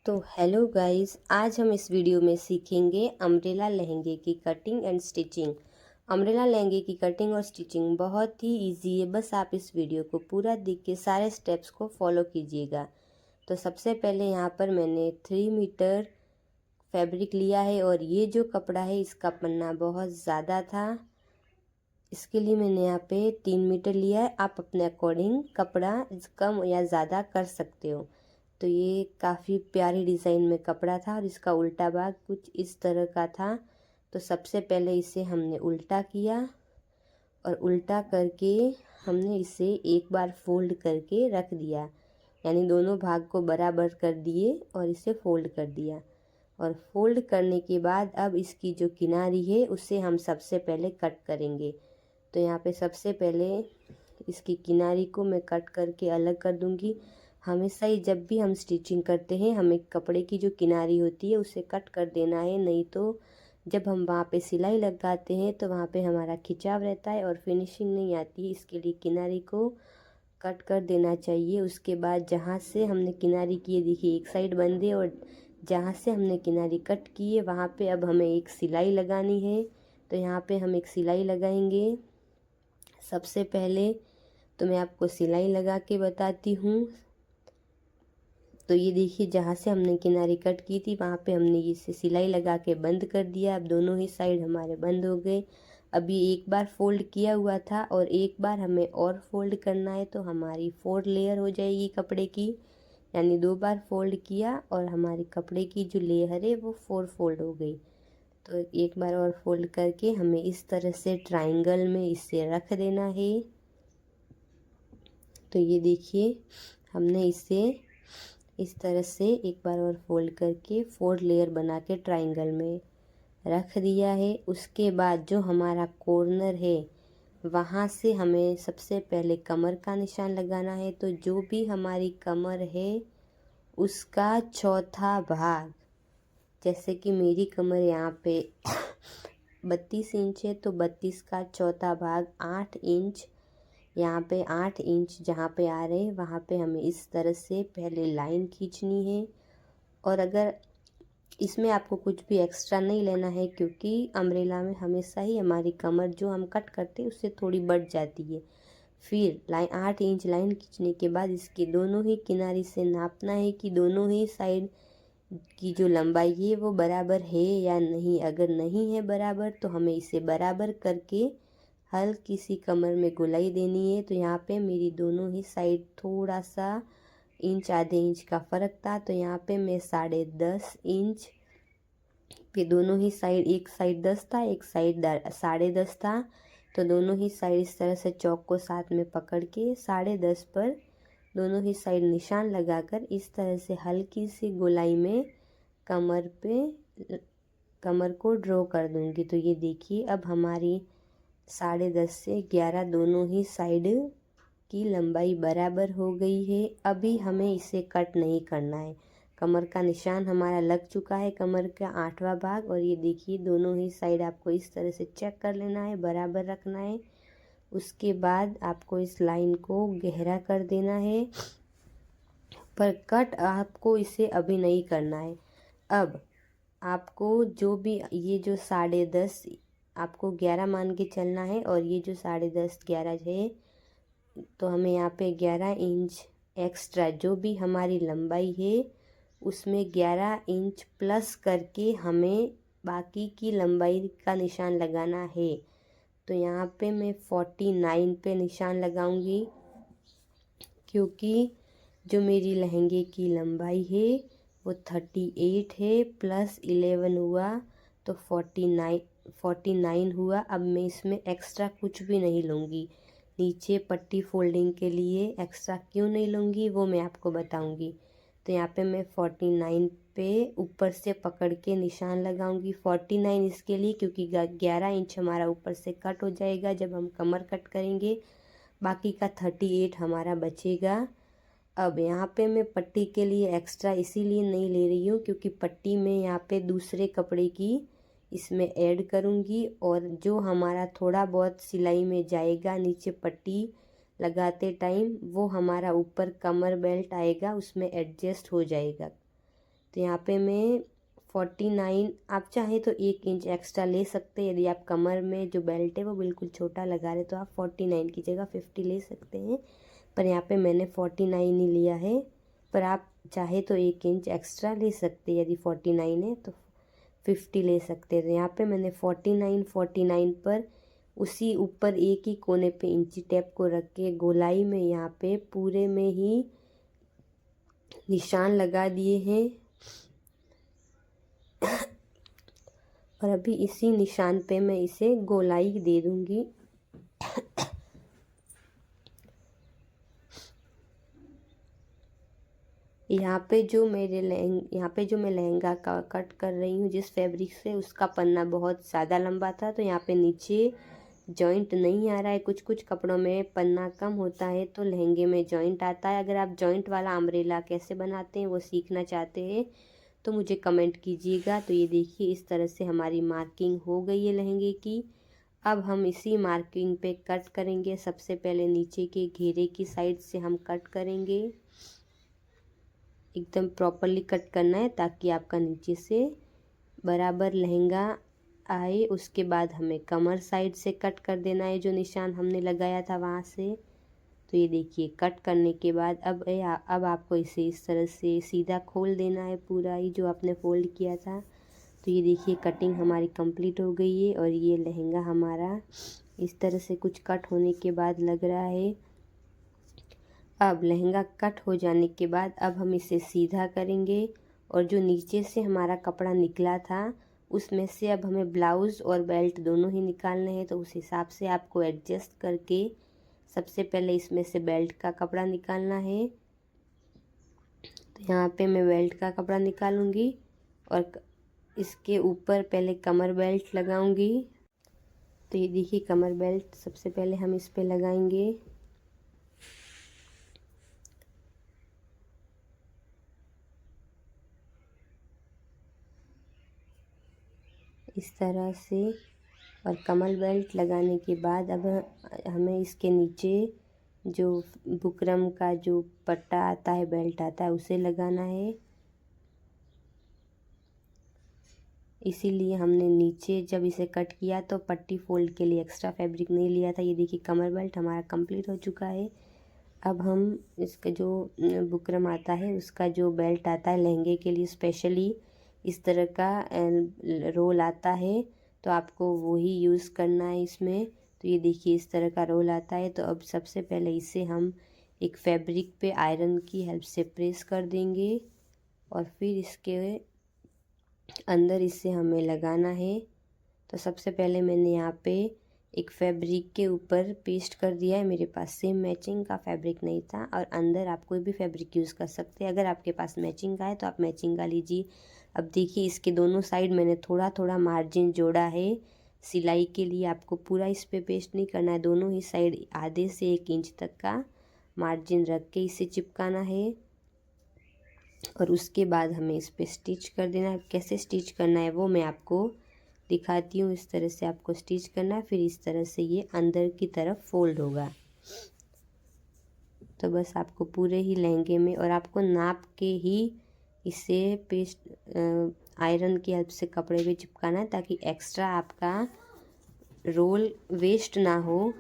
तो hello guys, आज हम इस वीडियो में सीखेंगे अम्ब्रेला लहंगे की कटिंग एंड स्टिचिंग। अम्ब्रेला लहंगे की कटिंग और स्टिचिंग बहुत ही इजी है। बस आप इस वीडियो को पूरा देख के सारे स्टेप्स को फॉलो कीजिएगा। तो सबसे पहले यहाँ पर मैंने 3 मीटर फैब्रिक लिया है और ये जो कपड़ा है इसका पन्ना बहुत ज़्यादा था, इसके लिए मैंने यहाँ पे 3 मीटर लिया है। आप अपने अकॉर्डिंग कपड़ा कम या ज़्यादा कर सकते हो। तो ये काफ़ी प्यारी डिज़ाइन में कपड़ा था और इसका उल्टा भाग कुछ इस तरह का था। तो सबसे पहले इसे हमने उल्टा किया और उल्टा करके हमने इसे एक बार फोल्ड करके रख दिया, यानी दोनों भाग को बराबर कर दिए और इसे फोल्ड कर दिया। और फोल्ड करने के बाद अब इसकी जो किनारी है उसे हम सबसे पहले कट करेंगे। तो यहाँ पे सबसे पहले इसकी किनारी को मैं कट करके अलग कर दूँगी। हमेशा ही जब भी हम स्टिचिंग करते हैं हमें कपड़े की जो किनारी होती है उसे कट कर देना है, नहीं तो जब हम वहाँ पे सिलाई लगाते हैं तो वहाँ पे हमारा खिंचाव रहता है और फिनिशिंग नहीं आती है। इसके लिए किनारी को कट कर देना चाहिए। उसके बाद जहाँ से हमने किनारी की है, देखिए एक साइड बंद है और जहाँ से हमने किनारी कट की है वहाँ पे अब हमें एक सिलाई लगानी है। तो यहाँ पे हम एक सिलाई लगाएंगे। सबसे पहले तो मैं आपको सिलाई लगा के बताती हूँ। तो ये देखिए जहाँ से हमने किनारी कट की थी वहाँ पे हमने इसे सिलाई लगा के बंद कर दिया। अब दोनों ही साइड हमारे बंद हो गए। अभी एक बार फोल्ड किया हुआ था और एक बार हमें और फोल्ड करना है, तो हमारी 4 लेयर हो जाएगी कपड़े की, यानी 2 बार फोल्ड किया और हमारे कपड़े की जो लेयर है वो 4 फोल्ड हो गई। तो एक बार और फोल्ड करके हमें इस तरह से ट्रायंगल में इसे रख देना है। तो ये देखिए हमने इसे इस तरह से एक बार और फोल्ड करके 4 लेयर बना के ट्रायंगल में रख दिया है। उसके बाद जो हमारा कॉर्नर है वहाँ से हमें सबसे पहले कमर का निशान लगाना है। तो जो भी हमारी कमर है उसका चौथा भाग, जैसे कि मेरी कमर यहाँ पे 32 इंच है, तो 32 का चौथा भाग 8 इंच, यहाँ पे 8 इंच जहाँ पे आ रहे हैं वहाँ पे हमें इस तरह से पहले लाइन खींचनी है। और अगर इसमें आपको कुछ भी एक्स्ट्रा नहीं लेना है, क्योंकि अम्ब्रेला में हमेशा ही हमारी कमर जो हम कट करते हैं उससे थोड़ी बढ़ जाती है। फिर 8 इंच लाइन खींचने के बाद इसके दोनों ही किनारे से नापना है कि दोनों ही साइड की जो लंबाई है वो बराबर है या नहीं। अगर नहीं है बराबर तो हमें इसे बराबर करके हल्की सी कमर में गोलाई देनी है। तो यहाँ पे मेरी दोनों ही साइड थोड़ा सा इंच आधे इंच का फ़र्क था, तो यहाँ पे मैं 10.5 इंच पे दोनों ही साइड, एक साइड 10 था एक साइड 10.5 था, तो दोनों ही साइड इस तरह से चौक को साथ में पकड़ के 10.5 पर दोनों ही साइड निशान लगाकर इस तरह से हल्की सी गोलाई में कमर को ड्रॉ कर दूंगी। तो ये देखिए अब हमारी 10.5 से 11 दोनों ही साइड की लंबाई बराबर हो गई है। अभी हमें इसे कट नहीं करना है। कमर का निशान हमारा लग चुका है, कमर का 8वां भाग, और ये देखिए दोनों ही साइड आपको इस तरह से चेक कर लेना है, बराबर रखना है। उसके बाद आपको इस लाइन को गहरा कर देना है, पर कट आपको इसे अभी नहीं करना है। अब आपको जो भी ये जो 10.5 आपको 11 मान के चलना है और ये जो 10.5 11 है, तो हमें यहाँ पे 11 इंच एक्स्ट्रा जो भी हमारी लंबाई है उसमें 11 इंच प्लस करके हमें बाकी की लंबाई का निशान लगाना है। तो यहाँ पे मैं 49 पे निशान लगाऊंगी, क्योंकि जो मेरी लहंगे की लंबाई है वो 38 है, प्लस 11 हुआ तो 49 हुआ। अब मैं इसमें एक्स्ट्रा कुछ भी नहीं लूँगी। नीचे पट्टी फोल्डिंग के लिए एक्स्ट्रा क्यों नहीं लूँगी वो मैं आपको बताऊँगी। तो यहाँ पे मैं 49 पे ऊपर से पकड़ के निशान लगाऊंगी। 49 इसके लिए क्योंकि 11 इंच हमारा ऊपर से कट हो जाएगा जब हम कमर कट करेंगे, बाकी का 38 हमारा बचेगा। अब यहाँ पे मैं पट्टी के लिए एक्स्ट्रा इसीलिए नहीं ले रही हूँ क्योंकि पट्टी में यहाँ पे दूसरे कपड़े की इसमें ऐड करूँगी, और जो हमारा थोड़ा बहुत सिलाई में जाएगा नीचे पट्टी लगाते टाइम वो हमारा ऊपर कमर बेल्ट आएगा उसमें एडजस्ट हो जाएगा। तो यहाँ पे मैं 49, आप चाहें तो 1 इंच एक्स्ट्रा ले सकते हैं। यदि आप कमर में जो बेल्ट है वो बिल्कुल छोटा लगा रहे तो आप 49 की जगह 50 ले सकते हैं, पर यहाँ पे मैंने 49 ही लिया है। पर आप चाहे तो 1 इंच एक्स्ट्रा ले सकते हैं, यदि 49 है तो 50 ले सकते हैं। तो यहाँ पे मैंने 49 पर उसी ऊपर एक ही कोने पे इंची टेप को रख के गोलाई में यहाँ पे पूरे में ही निशान लगा दिए हैं। और अभी इसी निशान पे मैं इसे गोलाई दे दूंगी। यहाँ पे जो मैं लहंगा का कट कर रही हूँ जिस फैब्रिक से, उसका पन्ना बहुत ज़्यादा लंबा था, तो यहाँ पे नीचे जॉइंट नहीं आ रहा है। कुछ कुछ कपड़ों में पन्ना कम होता है तो लहंगे में जॉइंट आता है। अगर आप जॉइंट वाला अम्ब्रेला कैसे बनाते हैं वो सीखना चाहते हैं तो मुझे कमेंट कीजिएगा। तो ये देखिए इस तरह से हमारी मार्किंग हो गई है लहंगे की। अब हम इसी मार्किंग पे कट करेंगे। सबसे पहले नीचे के घेरे की साइड से हम कट करेंगे। एकदम प्रॉपरली कट करना है ताकि आपका नीचे से बराबर लहंगा आए। उसके बाद हमें कमर साइड से कट कर देना है, जो निशान हमने लगाया था वहाँ से। तो ये देखिए कट करने के बाद अब आपको इसे इस तरह से सीधा खोल देना है, पूरा ही जो आपने फोल्ड किया था। तो ये देखिए कटिंग हमारी कंप्लीट हो गई है और ये लहंगा हमारा इस तरह से कुछ कट होने के बाद लग रहा है। अब लहंगा कट हो जाने के बाद अब हम इसे सीधा करेंगे और जो नीचे से हमारा कपड़ा निकला था उसमें से अब हमें ब्लाउज़ और बेल्ट दोनों ही निकालने हैं। तो उस हिसाब से आपको एडजस्ट करके सबसे पहले इसमें से बेल्ट का कपड़ा निकालना है। तो यहाँ पे मैं बेल्ट का कपड़ा निकालूंगी और इसके ऊपर पहले कमर बेल्ट लगाऊंगी। तो ये देखिए कमर बेल्ट सबसे पहले हम इस पे लगाएंगे। इस तरह से, और कमर बेल्ट लगाने के बाद अब हमें इसके नीचे जो बुकरम का जो पट्टा आता है, बेल्ट आता है, उसे लगाना है। इसीलिए हमने नीचे जब इसे कट किया तो पट्टी फोल्ड के लिए एक्स्ट्रा फैब्रिक नहीं लिया था। ये देखिए कमर बेल्ट हमारा कंप्लीट हो चुका है। अब हम इसका जो बुकरम आता है उसका जो बेल्ट आता है लहंगे के लिए स्पेशली इस तरह का रोल आता है, तो आपको वही यूज़ करना है इसमें। तो ये देखिए इस तरह का रोल आता है। तो अब सबसे पहले इसे हम एक फैब्रिक पे आयरन की हेल्प से प्रेस कर देंगे और फिर इसके अंदर इसे हमें लगाना है। तो सबसे पहले मैंने यहाँ पे एक फैब्रिक के ऊपर पेस्ट कर दिया है। मेरे पास सेम मैचिंग का फैब्रिक नहीं था, और अंदर आप कोई भी फैब्रिक यूज़ कर सकते हैं। अगर आपके पास मैचिंग का है तो आप मैचिंग का लीजिए। अब देखिए इसके दोनों साइड मैंने थोड़ा थोड़ा मार्जिन जोड़ा है सिलाई के लिए। आपको पूरा इस पे पेस्ट नहीं करना है, दोनों ही साइड आधे से 1 इंच तक का मार्जिन रख के इसे चिपकाना है। और उसके बाद हमें इस पे स्टिच कर देना है। कैसे स्टिच करना है वो मैं आपको दिखाती हूँ। इस तरह से आपको स्टिच करना है, फिर इस तरह से ये अंदर की तरफ फोल्ड होगा। तो बस आपको पूरे ही लहंगे में, और आपको नाप के ही इसे पेस्ट आयरन की हेल्प से कपड़े पे चिपकाना है ताकि एक्स्ट्रा आपका रोल वेस्ट ना हो।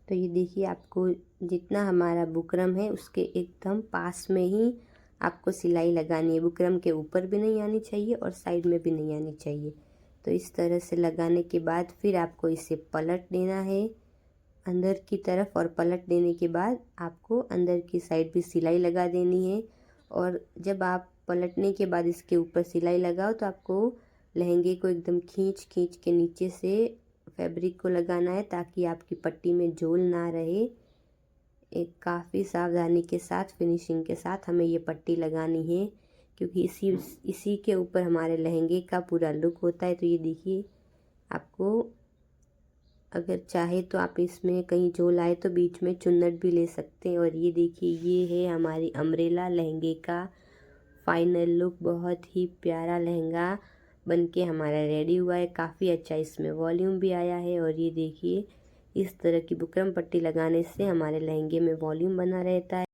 तो ये देखिए आपको जितना हमारा बुकरम है उसके एकदम पास में ही आपको सिलाई लगानी है। बुकरम के ऊपर भी नहीं आनी चाहिए और साइड में भी नहीं आनी चाहिए। तो इस तरह से लगाने के बाद फिर आपको इसे पलट देना है अंदर की तरफ, और पलट देने के बाद आपको अंदर की साइड भी सिलाई लगा देनी है। और जब आप पलटने के बाद इसके ऊपर सिलाई लगाओ तो आपको लहंगे को एकदम खींच खींच के नीचे से फैब्रिक को लगाना है ताकि आपकी पट्टी में झोल ना रहे। एक काफ़ी सावधानी के साथ, फिनिशिंग के साथ हमें ये पट्टी लगानी है, क्योंकि इसी के ऊपर हमारे लहंगे का पूरा लुक होता है। तो ये देखिए आपको अगर चाहे तो आप इसमें कहीं झोल आए तो बीच में चुन्नट भी ले सकते हैं। और ये देखिए ये है हमारी अम्ब्रेला लहंगे का फाइनल लुक। बहुत ही प्यारा लहंगा बनके हमारा रेडी हुआ है। काफ़ी अच्छा इसमें वॉल्यूम भी आया है। और ये देखिए इस तरह की बुकरम पट्टी लगाने से हमारे लहंगे में वॉल्यूम बना रहता है।